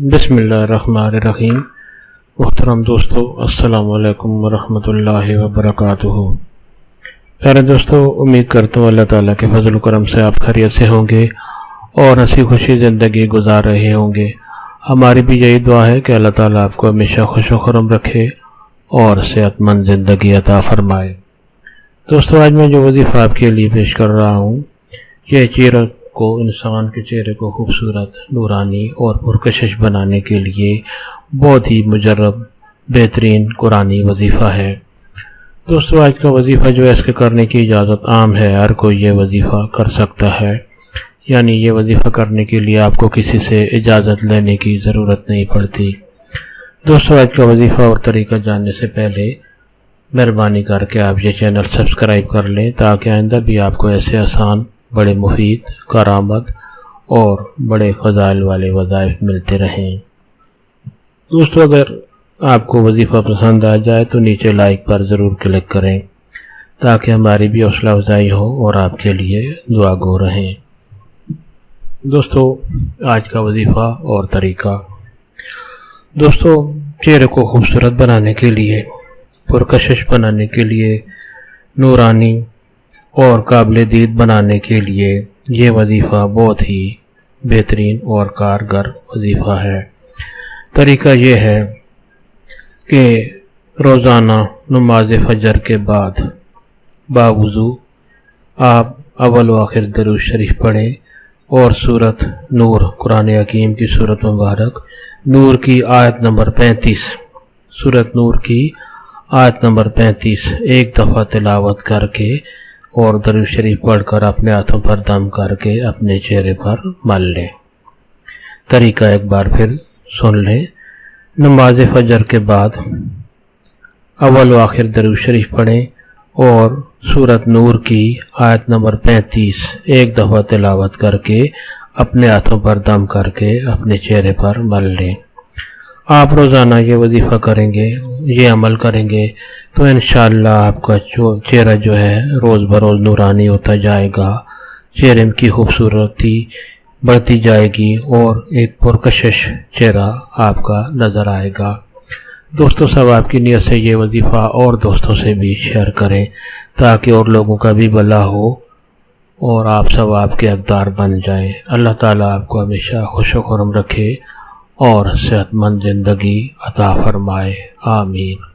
بسم اللہ الرحمن الرحیم۔ محترم دوستو، السلام علیکم ورحمۃ اللہ وبرکاتہ۔ پیارے دوستو، امید کرتا ہوں اللہ تعالیٰ کے فضل و کرم سے آپ خیریت سے ہوں گے اور ہنسی خوشی زندگی گزار رہے ہوں گے۔ ہماری بھی یہی دعا ہے کہ اللہ تعالیٰ آپ کو ہمیشہ خوش و خرم رکھے اور صحت مند زندگی عطا فرمائے۔ دوستو، آج میں جو وظیفہ آپ کے لیے پیش کر رہا ہوں، یہ چہرہ کو، انسان کے چہرے کو خوبصورت، نورانی اور پرکشش بنانے کے لیے بہت ہی مجرب، بہترین قرآنی وظیفہ ہے۔ دوستو، آج کا وظیفہ جو ہے، اس کے کرنے کی اجازت عام ہے، ہر کوئی یہ وظیفہ کر سکتا ہے، یعنی یہ وظیفہ کرنے کے لیے آپ کو کسی سے اجازت لینے کی ضرورت نہیں پڑتی۔ دوستو، آج کا وظیفہ اور طریقہ جاننے سے پہلے مہربانی کر کے آپ یہ چینل سبسکرائب کر لیں، تاکہ آئندہ بھی آپ کو ایسے آسان، بڑے مفید، کارآمد اور بڑے فضائل والے وظائف ملتے رہیں۔ دوستو، اگر آپ کو وظیفہ پسند آ جائے تو نیچے لائک پر ضرور کلک کریں، تاکہ ہماری بھی حوصلہ افزائی ہو اور آپ کے لیے دعا گو رہیں۔ دوستو، آج کا وظیفہ اور طریقہ۔ دوستو، چہرے کو خوبصورت بنانے کے لیے، پرکشش بنانے کے لیے، نورانی اور قابل دید بنانے کے لیے یہ وظیفہ بہت ہی بہترین اور کارگر وظیفہ ہے۔ طریقہ یہ ہے کہ روزانہ نماز فجر کے بعد باوضو آپ اول و آخر درود شریف پڑھیں اور سورۃ نور، قرآن حکیم کی سورۃ مبارک نور کی آیت نمبر 35، سورۃ نور کی آیت نمبر 35 ایک دفعہ تلاوت کر کے اور درود شریف پڑھ کر اپنے ہاتھوں پر دم کر کے اپنے چہرے پر مل لیں۔ طریقہ ایک بار پھر سن لیں۔ نماز فجر کے بعد اول و آخر درود شریف پڑھیں اور سورۃ نور کی آیت نمبر 35 ایک دفعہ تلاوت کر کے اپنے ہاتھوں پر دم کر کے اپنے چہرے پر مل لیں۔ آپ روزانہ یہ وظیفہ کریں گے، یہ عمل کریں گے تو انشاءاللہ آپ کا چہرہ جو ہے روز بروز نورانی ہوتا جائے گا، چہرے کی خوبصورتی بڑھتی جائے گی اور ایک پرکشش چہرہ آپ کا نظر آئے گا۔ دوستوں، سب آپ کی نیت سے یہ وظیفہ اور دوستوں سے بھی شیئر کریں، تاکہ اور لوگوں کا بھی بھلا ہو اور آپ سب آپ کے حقدار بن جائیں۔ اللہ تعالیٰ آپ کو ہمیشہ خوش و خرم رکھے اور صحت مند زندگی عطا فرمائے۔ آمین۔